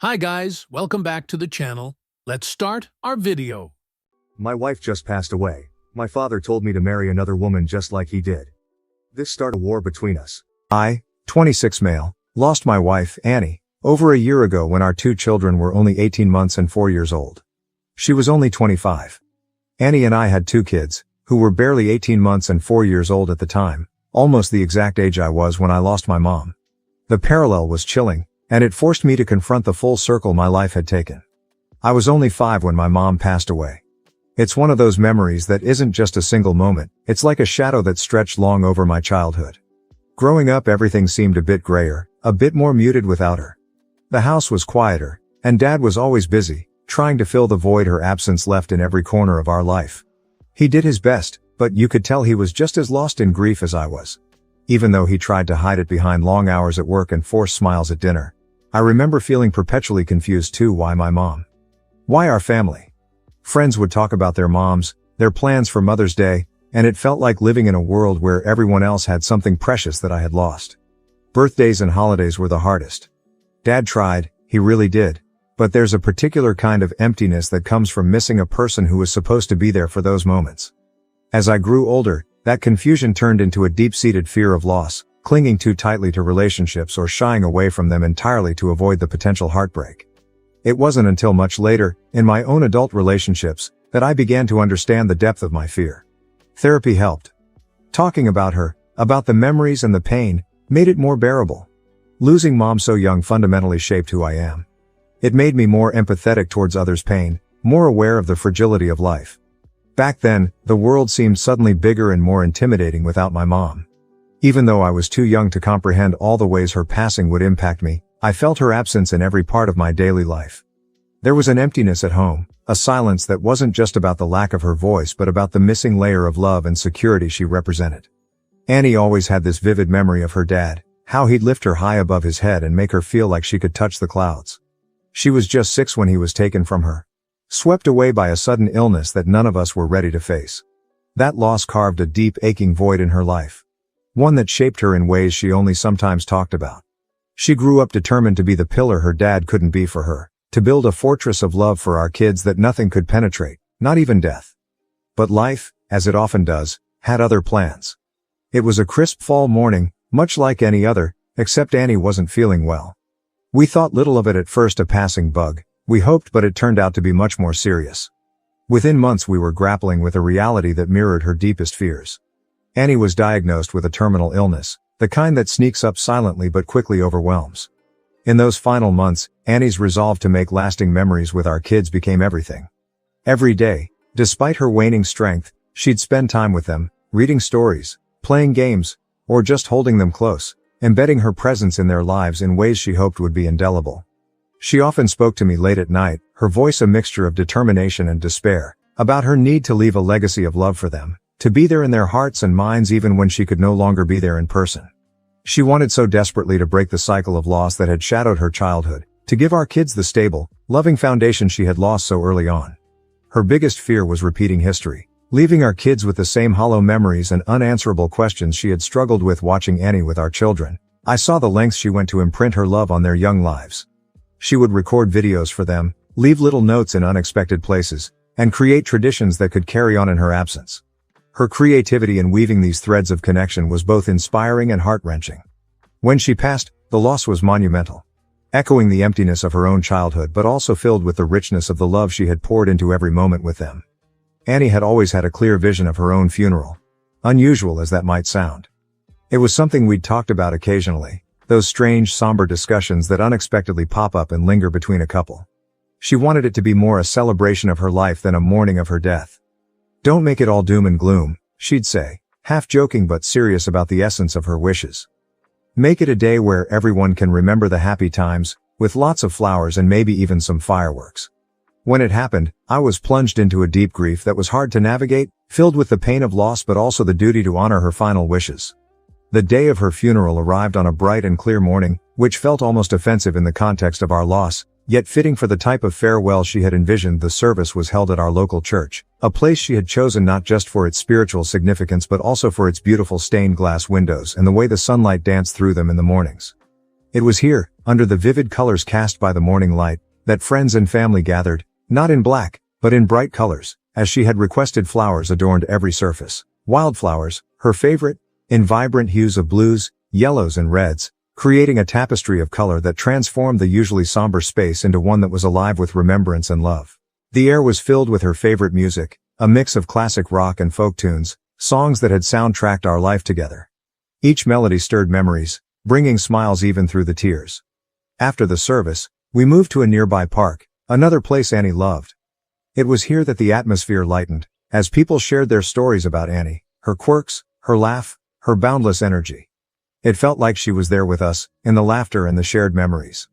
Hi guys, welcome back to the channel. Let's start our video. My wife just passed away. My father told me to marry another woman just like he did. This started a war between us. I, 26 male, lost my wife, Annie, over a year ago when our two children were only 18 months and 4 years old. She was only 25. Annie and I had two kids, who were barely 18 months and 4 years old at the time, almost the exact age I was when I lost my mom. The parallel was chilling, and it forced me to confront the full circle my life had taken. I was only 5 when my mom passed away. It's one of those memories that isn't just a single moment, it's like a shadow that stretched long over my childhood. Growing up, everything seemed a bit grayer, a bit more muted without her. The house was quieter, and Dad was always busy, trying to fill the void her absence left in every corner of our life. He did his best, but you could tell he was just as lost in grief as I was. Even though he tried to hide it behind long hours at work and forced smiles at dinner. I remember feeling perpetually confused too. Why my mom? Why our family? Friends would talk about their moms, their plans for Mother's Day, and it felt like living in a world where everyone else had something precious that I had lost. Birthdays and holidays were the hardest. Dad tried, he really did. But there's a particular kind of emptiness that comes from missing a person who was supposed to be there for those moments. As I grew older, that confusion turned into a deep-seated fear of loss, clinging too tightly to relationships or shying away from them entirely to avoid the potential heartbreak. It wasn't until much later, in my own adult relationships, that I began to understand the depth of my fear. Therapy helped. Talking about her, about the memories and the pain, made it more bearable. Losing Mom so young fundamentally shaped who I am. It made me more empathetic towards others' pain, more aware of the fragility of life. Back then, the world seemed suddenly bigger and more intimidating without my mom. Even though I was too young to comprehend all the ways her passing would impact me, I felt her absence in every part of my daily life. There was an emptiness at home, a silence that wasn't just about the lack of her voice but about the missing layer of love and security she represented. Annie always had this vivid memory of her dad, how he'd lift her high above his head and make her feel like she could touch the clouds. She was just 6 when he was taken from her, swept away by a sudden illness that none of us were ready to face. That loss carved a deep, aching void in her life. One that shaped her in ways she only sometimes talked about. She grew up determined to be the pillar her dad couldn't be for her, to build a fortress of love for our kids that nothing could penetrate, not even death. But life, as it often does, had other plans. It was a crisp fall morning, much like any other, except Annie wasn't feeling well. We thought little of it at first, a passing bug, we hoped, but it turned out to be much more serious. Within months we were grappling with a reality that mirrored her deepest fears. Annie was diagnosed with a terminal illness, the kind that sneaks up silently but quickly overwhelms. In those final months, Annie's resolve to make lasting memories with our kids became everything. Every day, despite her waning strength, she'd spend time with them, reading stories, playing games, or just holding them close, embedding her presence in their lives in ways she hoped would be indelible. She often spoke to me late at night, her voice a mixture of determination and despair, about her need to leave a legacy of love for them, to be there in their hearts and minds even when she could no longer be there in person. She wanted so desperately to break the cycle of loss that had shadowed her childhood, to give our kids the stable, loving foundation she had lost so early on. Her biggest fear was repeating history, leaving our kids with the same hollow memories and unanswerable questions she had struggled with watching Annie with our children. I saw the lengths she went to imprint her love on their young lives. She would record videos for them, leave little notes in unexpected places, and create traditions that could carry on in her absence. Her creativity in weaving these threads of connection was both inspiring and heart-wrenching. When she passed, the loss was monumental. Echoing the emptiness of her own childhood but also filled with the richness of the love she had poured into every moment with them. Annie had always had a clear vision of her own funeral. Unusual as that might sound. It was something we'd talked about occasionally, those strange, somber discussions that unexpectedly pop up and linger between a couple. She wanted it to be more a celebration of her life than a mourning of her death. "Don't make it all doom and gloom," she'd say, half joking but serious about the essence of her wishes. "Make it a day where everyone can remember the happy times, with lots of flowers and maybe even some fireworks." When it happened, I was plunged into a deep grief that was hard to navigate, filled with the pain of loss but also the duty to honor her final wishes. The day of her funeral arrived on a bright and clear morning, which felt almost offensive in the context of our loss, yet fitting for the type of farewell she had envisioned. The service was held at our local church, a place she had chosen not just for its spiritual significance but also for its beautiful stained glass windows and the way the sunlight danced through them in the mornings. It was here, under the vivid colors cast by the morning light, that friends and family gathered, not in black, but in bright colors, as she had requested. Flowers adorned every surface. Wildflowers, her favorite, in vibrant hues of blues, yellows and reds, creating a tapestry of color that transformed the usually somber space into one that was alive with remembrance and love. The air was filled with her favorite music, a mix of classic rock and folk tunes, songs that had soundtracked our life together. Each melody stirred memories, bringing smiles even through the tears. After the service, we moved to a nearby park, another place Annie loved. It was here that the atmosphere lightened, as people shared their stories about Annie, her quirks, her laugh, her boundless energy. It felt like she was there with us, in the laughter and the shared memories.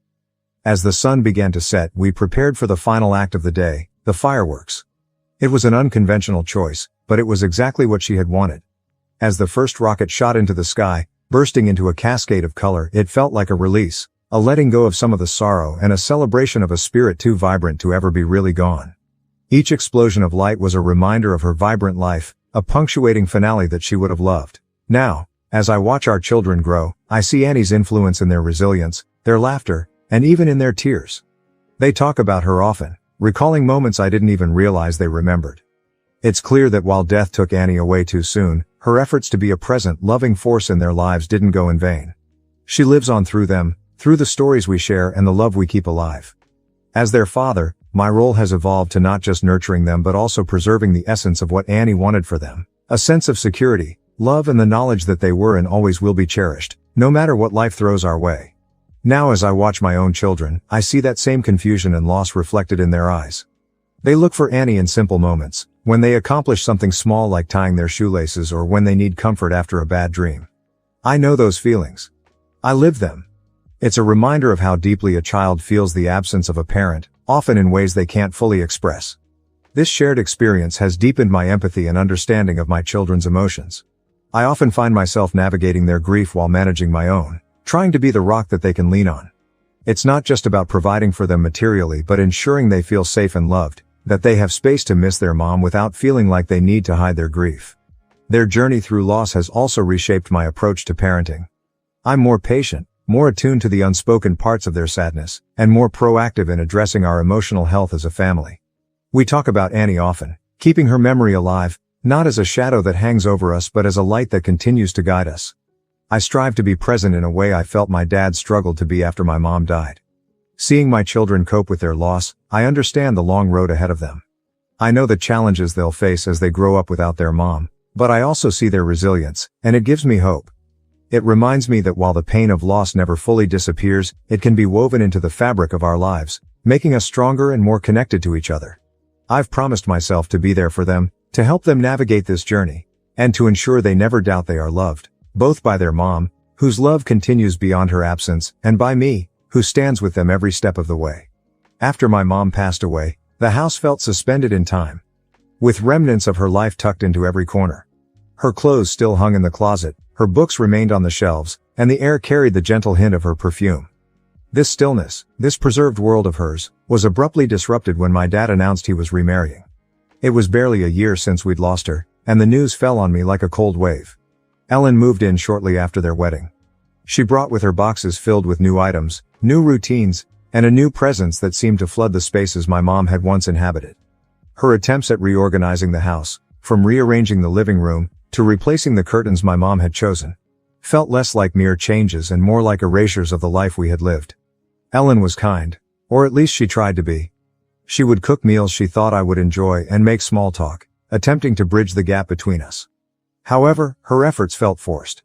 As the sun began to set, we prepared for the final act of the day, the fireworks. It was an unconventional choice, but it was exactly what she had wanted. As the first rocket shot into the sky, bursting into a cascade of color, it felt like a release, a letting go of some of the sorrow and a celebration of a spirit too vibrant to ever be really gone. Each explosion of light was a reminder of her vibrant life, a punctuating finale that she would have loved. Now, as I watch our children grow, I see Annie's influence in their resilience, their laughter, and even in their tears. They talk about her often, recalling moments I didn't even realize they remembered. It's clear that while death took Annie away too soon, her efforts to be a present, loving force in their lives didn't go in vain. She lives on through them, through the stories we share and the love we keep alive. As their father, my role has evolved to not just nurturing them but also preserving the essence of what Annie wanted for them, a sense of security, love and the knowledge that they were and always will be cherished, no matter what life throws our way. Now as I watch my own children, I see that same confusion and loss reflected in their eyes. They look for Annie in simple moments, when they accomplish something small like tying their shoelaces or when they need comfort after a bad dream. I know those feelings. I live them. It's a reminder of how deeply a child feels the absence of a parent, often in ways they can't fully express. This shared experience has deepened my empathy and understanding of my children's emotions. I often find myself navigating their grief while managing my own, trying to be the rock that they can lean on. It's not just about providing for them materially but ensuring they feel safe and loved, that they have space to miss their mom without feeling like they need to hide their grief. Their journey through loss has also reshaped my approach to parenting. I'm more patient, more attuned to the unspoken parts of their sadness, and more proactive in addressing our emotional health as a family. We talk about Annie often, keeping her memory alive, not as a shadow that hangs over us but as a light that continues to guide us. I strive to be present in a way I felt my dad struggled to be after my mom died. Seeing my children cope with their loss, I understand the long road ahead of them. I know the challenges they'll face as they grow up without their mom, but I also see their resilience, and it gives me hope. It reminds me that while the pain of loss never fully disappears, it can be woven into the fabric of our lives, making us stronger and more connected to each other. I've promised myself to be there for them, to help them navigate this journey, and to ensure they never doubt they are loved, both by their mom, whose love continues beyond her absence, and by me, who stands with them every step of the way. After my mom passed away, the house felt suspended in time, with remnants of her life tucked into every corner. Her clothes still hung in the closet, her books remained on the shelves, and the air carried the gentle hint of her perfume. This stillness, this preserved world of hers, was abruptly disrupted when my dad announced he was remarrying. It was barely a year since we'd lost her, and the news fell on me like a cold wave. Ellen moved in shortly after their wedding. She brought with her boxes filled with new items, new routines, and a new presence that seemed to flood the spaces my mom had once inhabited. Her attempts at reorganizing the house, from rearranging the living room, to replacing the curtains my mom had chosen, felt less like mere changes and more like erasures of the life we had lived. Ellen was kind, or at least she tried to be. She would cook meals she thought I would enjoy and make small talk, attempting to bridge the gap between us. However, her efforts felt forced.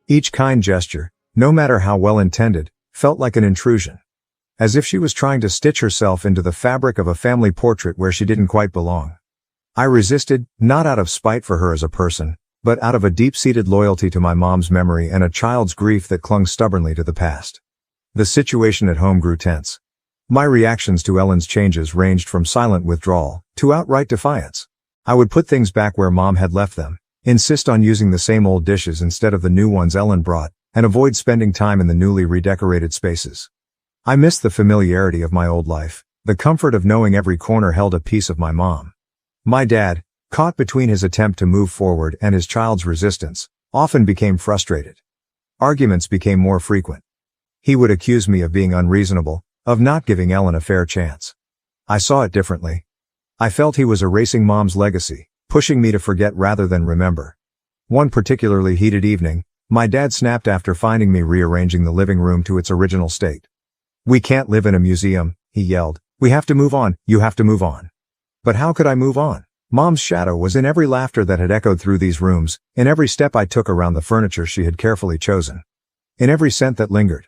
Each kind gesture, no matter how well intended, felt like an intrusion. As if she was trying to stitch herself into the fabric of a family portrait where she didn't quite belong. I resisted, not out of spite for her as a person, but out of a deep-seated loyalty to my mom's memory and a child's grief that clung stubbornly to the past. The situation at home grew tense. My reactions to Ellen's changes ranged from silent withdrawal to outright defiance. I would put things back where mom had left them, insist on using the same old dishes instead of the new ones Ellen brought, and avoid spending time in the newly redecorated spaces. I missed the familiarity of my old life, the comfort of knowing every corner held a piece of my mom. My dad, caught between his attempt to move forward and his child's resistance, often became frustrated. Arguments became more frequent. He would accuse me of being unreasonable, of not giving Ellen a fair chance. I saw it differently. I felt he was erasing Mom's legacy, pushing me to forget rather than remember. One particularly heated evening, my dad snapped after finding me rearranging the living room to its original state. "We can't live in a museum," he yelled. "We have to move on, you have to move on." But how could I move on? Mom's shadow was in every laughter that had echoed through these rooms, in every step I took around the furniture she had carefully chosen, in every scent that lingered.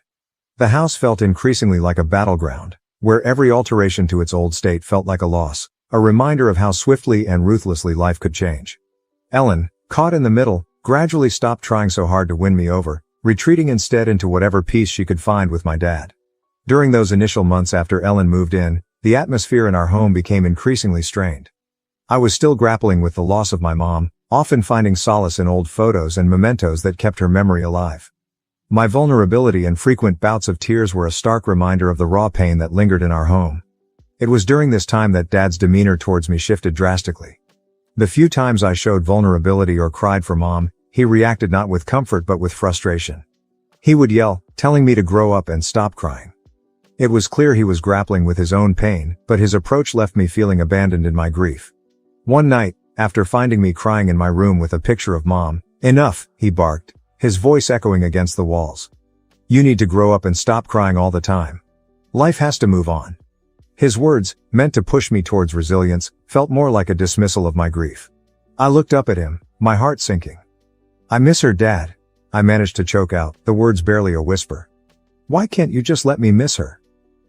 The house felt increasingly like a battleground, where every alteration to its old state felt like a loss, a reminder of how swiftly and ruthlessly life could change. Ellen, caught in the middle, gradually stopped trying so hard to win me over, retreating instead into whatever peace she could find with my dad. During those initial months after Ellen moved in, the atmosphere in our home became increasingly strained. I was still grappling with the loss of my mom, often finding solace in old photos and mementos that kept her memory alive. My vulnerability and frequent bouts of tears were a stark reminder of the raw pain that lingered in our home. It was during this time that Dad's demeanor towards me shifted drastically. The few times I showed vulnerability or cried for Mom, he reacted not with comfort but with frustration. He would yell, telling me to grow up and stop crying. It was clear he was grappling with his own pain, but his approach left me feeling abandoned in my grief. One night, after finding me crying in my room with a picture of Mom, "Enough," he barked, his voice echoing against the walls. "You need to grow up and stop crying all the time. Life has to move on." His words, meant to push me towards resilience, felt more like a dismissal of my grief. I looked up at him, my heart sinking. "I miss her, Dad," I managed to choke out, the words barely a whisper. "Why can't you just let me miss her?"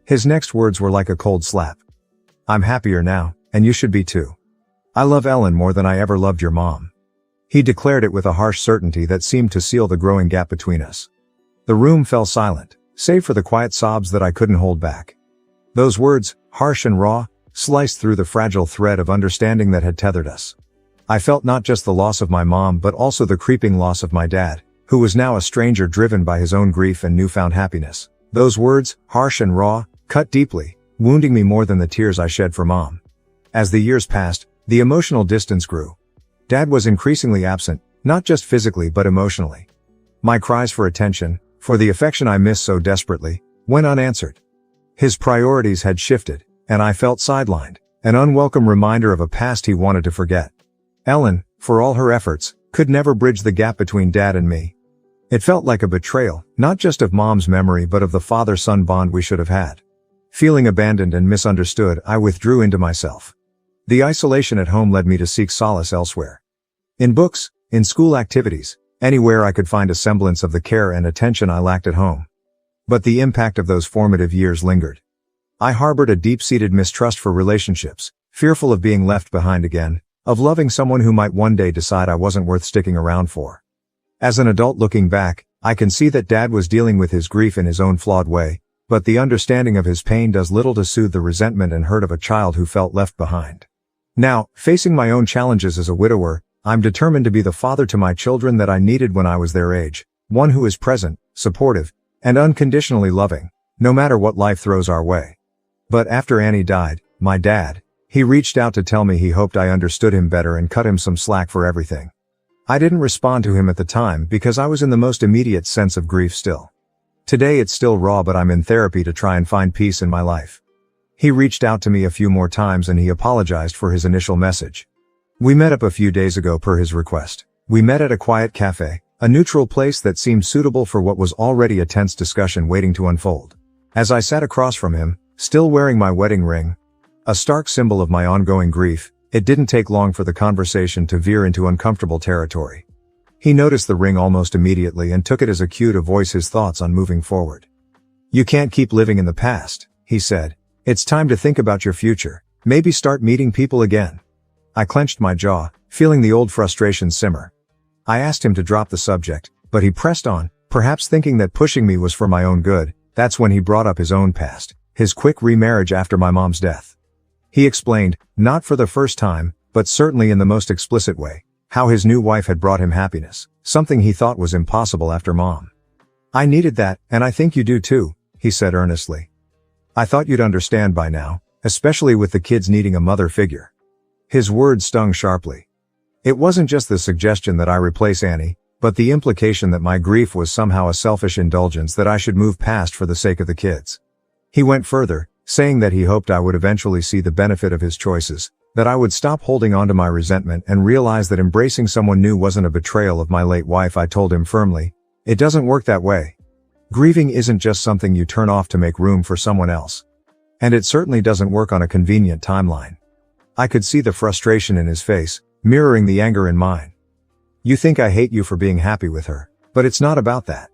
His next words were like a cold slap. "I'm happier now, and you should be too. I love Ellen more than I ever loved your mom." He declared it with a harsh certainty that seemed to seal the growing gap between us. The room fell silent, save for the quiet sobs that I couldn't hold back. Those words, harsh and raw, sliced through the fragile thread of understanding that had tethered us. I felt not just the loss of my mom but also the creeping loss of my dad, who was now a stranger driven by his own grief and newfound happiness. Those words, harsh and raw, cut deeply, wounding me more than the tears I shed for Mom. As the years passed, the emotional distance grew. Dad was increasingly absent, not just physically but emotionally. My cries for attention, for the affection I missed so desperately, went unanswered. His priorities had shifted, and I felt sidelined, an unwelcome reminder of a past he wanted to forget. Ellen, for all her efforts, could never bridge the gap between Dad and me. It felt like a betrayal, not just of Mom's memory but of the father-son bond we should have had. Feeling abandoned and misunderstood, I withdrew into myself. The isolation at home led me to seek solace elsewhere. In books, in school activities, anywhere I could find a semblance of the care and attention I lacked at home. But the impact of those formative years lingered. I harbored a deep-seated mistrust for relationships, fearful of being left behind again, of loving someone who might one day decide I wasn't worth sticking around for. As an adult looking back, I can see that Dad was dealing with his grief in his own flawed way, but the understanding of his pain does little to soothe the resentment and hurt of a child who felt left behind. Now, facing my own challenges as a widower, I'm determined to be the father to my children that I needed when I was their age, one who is present, supportive, and unconditionally loving, no matter what life throws our way. But after Annie died, my dad, he reached out to tell me he hoped I understood him better and cut him some slack for everything. I didn't respond to him at the time because I was in the most immediate sense of grief still. Today it's still raw, but I'm in therapy to try and find peace in my life. He reached out to me a few more times and he apologized for his initial message. We met up a few days ago per his request. We met at a quiet cafe, a neutral place that seemed suitable for what was already a tense discussion waiting to unfold. As I sat across from him, still wearing my wedding ring, a stark symbol of my ongoing grief, it didn't take long for the conversation to veer into uncomfortable territory. He noticed the ring almost immediately and took it as a cue to voice his thoughts on moving forward. "You can't keep living in the past," he said. "It's time to think about your future, maybe start meeting people again." I clenched my jaw, feeling the old frustration simmer. I asked him to drop the subject, but he pressed on, perhaps thinking that pushing me was for my own good. That's when he brought up his own past, his quick remarriage after my mom's death. He explained, not for the first time, but certainly in the most explicit way, how his new wife had brought him happiness, something he thought was impossible after Mom. "I needed that, and I think you do too," he said earnestly. "I thought you'd understand by now, especially with the kids needing a mother figure." His words stung sharply. It wasn't just the suggestion that I replace Annie, but the implication that my grief was somehow a selfish indulgence that I should move past for the sake of the kids. He went further, saying that he hoped I would eventually see the benefit of his choices, that I would stop holding on to my resentment and realize that embracing someone new wasn't a betrayal of my late wife. I told him firmly, "It doesn't work that way. Grieving isn't just something you turn off to make room for someone else. And it certainly doesn't work on a convenient timeline." I could see the frustration in his face, mirroring the anger in mine. "You think I hate you for being happy with her, but it's not about that.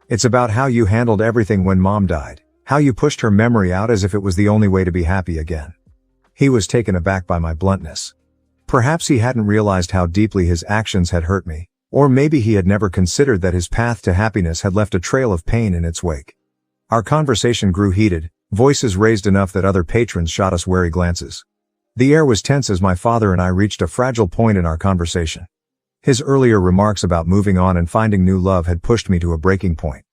It's about how you handled everything when Mom died, how you pushed her memory out as if it was the only way to be happy again." He was taken aback by my bluntness. Perhaps he hadn't realized how deeply his actions had hurt me, or maybe he had never considered that his path to happiness had left a trail of pain in its wake. Our conversation grew heated, voices raised enough that other patrons shot us wary glances. The air was tense as my father and I reached a fragile point in our conversation. His earlier remarks about moving on and finding new love had pushed me to a breaking point.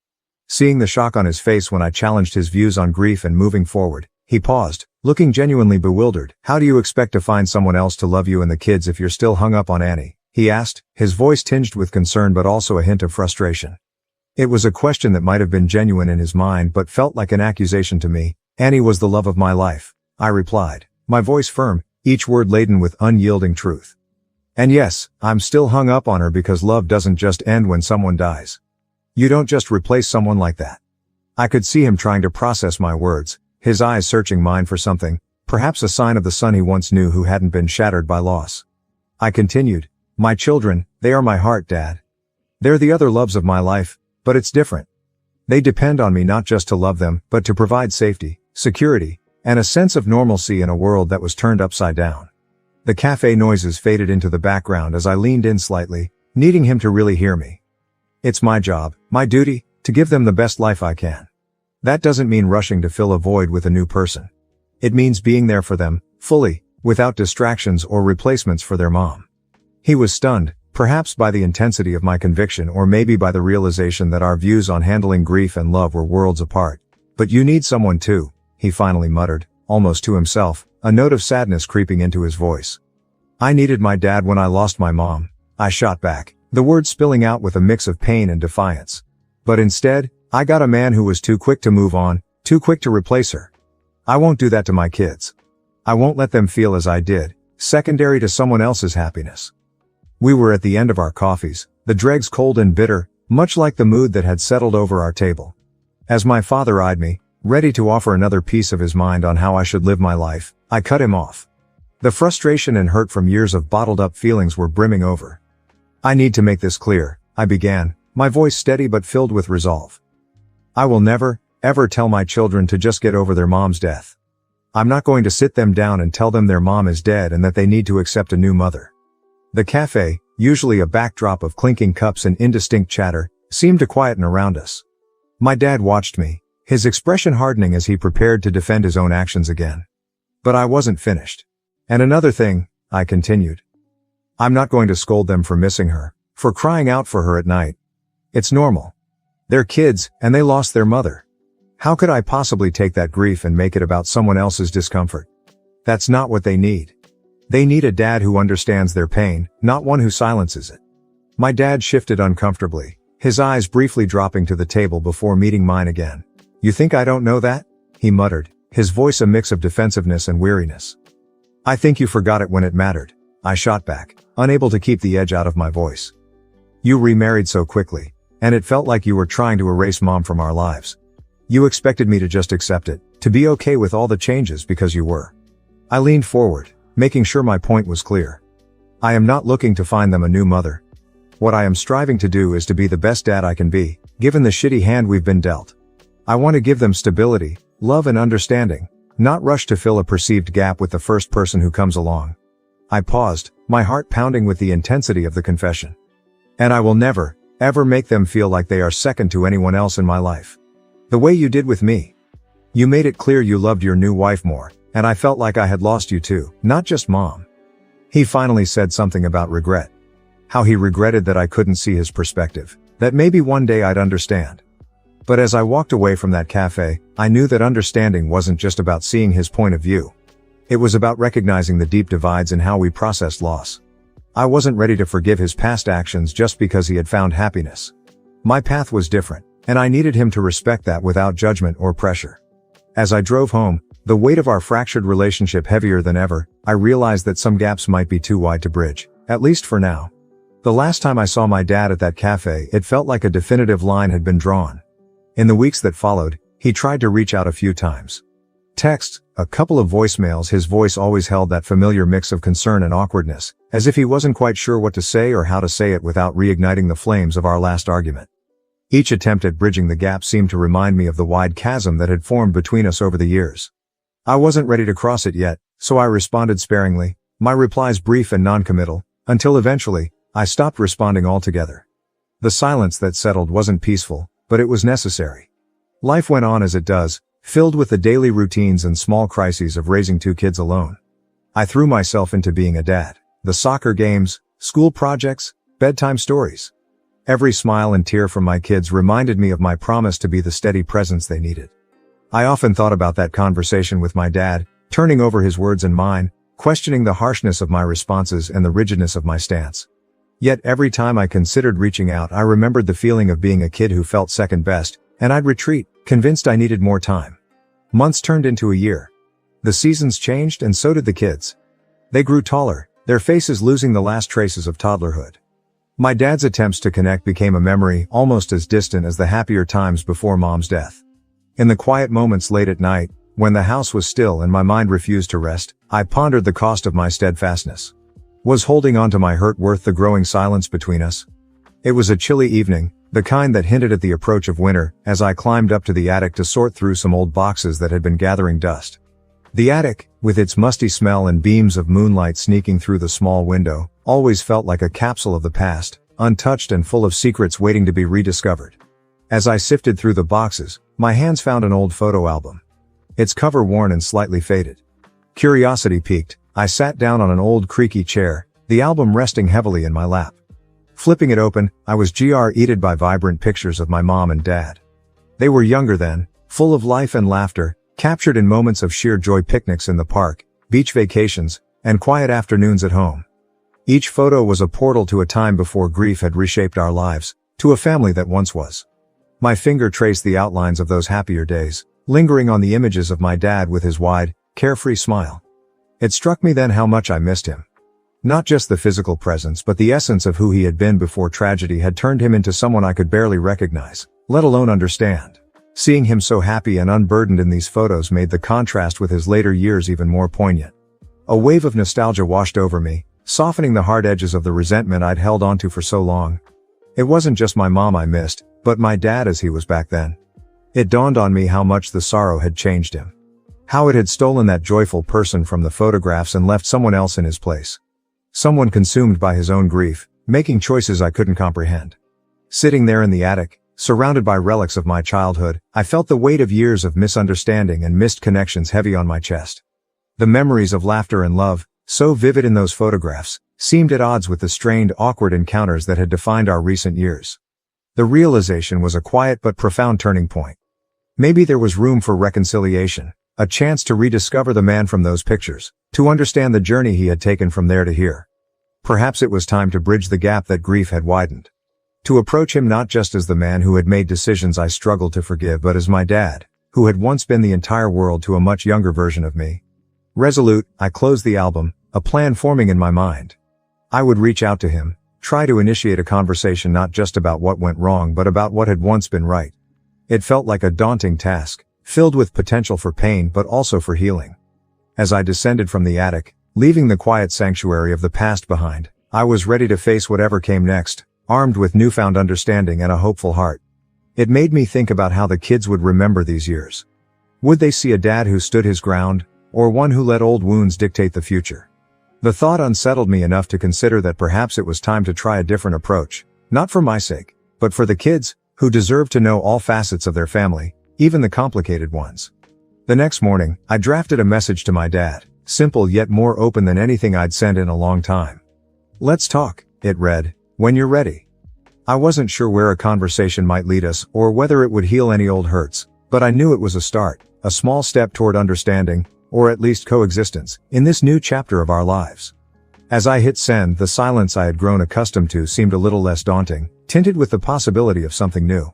Seeing the shock on his face when I challenged his views on grief and moving forward, he paused, looking genuinely bewildered. "How do you expect to find someone else to love you and the kids if you're still hung up on Annie?" he asked, his voice tinged with concern but also a hint of frustration. It was a question that might have been genuine in his mind but felt like an accusation to me. "Annie was the love of my life," I replied, my voice firm, each word laden with unyielding truth. "And yes, I'm still hung up on her because love doesn't just end when someone dies. You don't just replace someone like that." I could see him trying to process my words, his eyes searching mine for something, perhaps a sign of the son he once knew who hadn't been shattered by loss. I continued, "My children, they are my heart, Dad. They're the other loves of my life, but it's different. They depend on me not just to love them, but to provide safety, security, and a sense of normalcy in a world that was turned upside down." The cafe noises faded into the background as I leaned in slightly, needing him to really hear me. "It's my job, my duty, to give them the best life I can. That doesn't mean rushing to fill a void with a new person. It means being there for them, fully, without distractions or replacements for their mom." He was stunned, perhaps by the intensity of my conviction or maybe by the realization that our views on handling grief and love were worlds apart. "But you need someone too," he finally muttered, almost to himself, a note of sadness creeping into his voice. "I needed my dad when I lost my mom," I shot back, the words spilling out with a mix of pain and defiance. "But instead, I got a man who was too quick to move on, too quick to replace her. I won't do that to my kids. I won't let them feel as I did, secondary to someone else's happiness." We were at the end of our coffees, the dregs cold and bitter, much like the mood that had settled over our table. As my father eyed me, ready to offer another piece of his mind on how I should live my life, I cut him off. The frustration and hurt from years of bottled-up feelings were brimming over. "I need to make this clear," I began, my voice steady but filled with resolve. "I will never, ever tell my children to just get over their mom's death. I'm not going to sit them down and tell them their mom is dead and that they need to accept a new mother." The cafe, usually a backdrop of clinking cups and indistinct chatter, seemed to quieten around us. My dad watched me, his expression hardening as he prepared to defend his own actions again. But I wasn't finished. "And another thing," I continued. "I'm not going to scold them for missing her, for crying out for her at night. It's normal. They're kids, and they lost their mother. How could I possibly take that grief and make it about someone else's discomfort? That's not what they need. They need a dad who understands their pain, not one who silences it." My dad shifted uncomfortably, his eyes briefly dropping to the table before meeting mine again. "You think I don't know that?" he muttered, his voice a mix of defensiveness and weariness. "I think you forgot it when it mattered," I shot back, unable to keep the edge out of my voice. "You remarried so quickly, and it felt like you were trying to erase Mom from our lives. You expected me to just accept it, to be okay with all the changes because you were." I leaned forward, making sure my point was clear. "I am not looking to find them a new mother. What I am striving to do is to be the best dad I can be, given the shitty hand we've been dealt. I want to give them stability, love and understanding, not rush to fill a perceived gap with the first person who comes along." I paused, my heart pounding with the intensity of the confession. "And I will never, ever make them feel like they are second to anyone else in my life. The way you did with me. You made it clear you loved your new wife more, and I felt like I had lost you too, not just Mom." He finally said something about regret. How he regretted that I couldn't see his perspective, that maybe one day I'd understand. But as I walked away from that cafe, I knew that understanding wasn't just about seeing his point of view. It was about recognizing the deep divides in how we processed loss. I wasn't ready to forgive his past actions just because he had found happiness. My path was different, and I needed him to respect that without judgment or pressure. As I drove home, the weight of our fractured relationship heavier than ever, I realized that some gaps might be too wide to bridge, at least for now. The last time I saw my dad at that cafe, it felt like a definitive line had been drawn. In the weeks that followed, he tried to reach out a few times. Texts, a couple of voicemails. His voice always held that familiar mix of concern and awkwardness, as if he wasn't quite sure what to say or how to say it without reigniting the flames of our last argument. Each attempt at bridging the gap seemed to remind me of the wide chasm that had formed between us over the years. I wasn't ready to cross it yet, so I responded sparingly, my replies brief and non-committal, until eventually, I stopped responding altogether. The silence that settled wasn't peaceful, but it was necessary. Life went on as it does, filled with the daily routines and small crises of raising two kids alone. I threw myself into being a dad. The soccer games, school projects, bedtime stories. Every smile and tear from my kids reminded me of my promise to be the steady presence they needed. I often thought about that conversation with my dad, turning over his words and mine, questioning the harshness of my responses and the rigidness of my stance. Yet every time I considered reaching out, I remembered the feeling of being a kid who felt second best, and I'd retreat, convinced I needed more time. Months turned into a year. The seasons changed and so did the kids. They grew taller, their faces losing the last traces of toddlerhood. My dad's attempts to connect became a memory almost as distant as the happier times before Mom's death. In the quiet moments late at night, when the house was still and my mind refused to rest, I pondered the cost of my steadfastness. Was holding on to my hurt worth the growing silence between us? It was a chilly evening, the kind that hinted at the approach of winter, as I climbed up to the attic to sort through some old boxes that had been gathering dust. The attic, with its musty smell and beams of moonlight sneaking through the small window, always felt like a capsule of the past, untouched and full of secrets waiting to be rediscovered. As I sifted through the boxes, my hands found an old photo album. Its cover worn and slightly faded. Curiosity piqued, I sat down on an old creaky chair, the album resting heavily in my lap. Flipping it open, I was greeted by vibrant pictures of my mom and dad. They were younger then, full of life and laughter, captured in moments of sheer joy: picnics in the park, beach vacations, and quiet afternoons at home. Each photo was a portal to a time before grief had reshaped our lives, to a family that once was. My finger traced the outlines of those happier days, lingering on the images of my dad with his wide, carefree smile. It struck me then how much I missed him. Not just the physical presence but the essence of who he had been before tragedy had turned him into someone I could barely recognize, let alone understand. Seeing him so happy and unburdened in these photos made the contrast with his later years even more poignant. A wave of nostalgia washed over me, softening the hard edges of the resentment I'd held onto for so long. It wasn't just my mom I missed, but my dad as he was back then. It dawned on me how much the sorrow had changed him. How it had stolen that joyful person from the photographs and left someone else in his place. Someone consumed by his own grief, making choices I couldn't comprehend. Sitting there in the attic, surrounded by relics of my childhood, I felt the weight of years of misunderstanding and missed connections heavy on my chest. The memories of laughter and love, so vivid in those photographs, seemed at odds with the strained, awkward encounters that had defined our recent years. The realization was a quiet but profound turning point. Maybe there was room for reconciliation, a chance to rediscover the man from those pictures, to understand the journey he had taken from there to here. Perhaps it was time to bridge the gap that grief had widened. To approach him not just as the man who had made decisions I struggled to forgive but as my dad, who had once been the entire world to a much younger version of me. Resolute, I closed the album, a plan forming in my mind. I would reach out to him, try to initiate a conversation not just about what went wrong but about what had once been right. It felt like a daunting task, filled with potential for pain but also for healing. As I descended from the attic, leaving the quiet sanctuary of the past behind, I was ready to face whatever came next, armed with newfound understanding and a hopeful heart. It made me think about how the kids would remember these years. Would they see a dad who stood his ground, or one who let old wounds dictate the future? The thought unsettled me enough to consider that perhaps it was time to try a different approach, not for my sake, but for the kids, who deserved to know all facets of their family, even the complicated ones. The next morning, I drafted a message to my dad, simple yet more open than anything I'd sent in a long time. "Let's talk," it read, "when you're ready." I wasn't sure where a conversation might lead us or whether it would heal any old hurts, but I knew it was a start, a small step toward understanding, or at least coexistence, in this new chapter of our lives. As I hit send, the silence I had grown accustomed to seemed a little less daunting, tinted with the possibility of something new.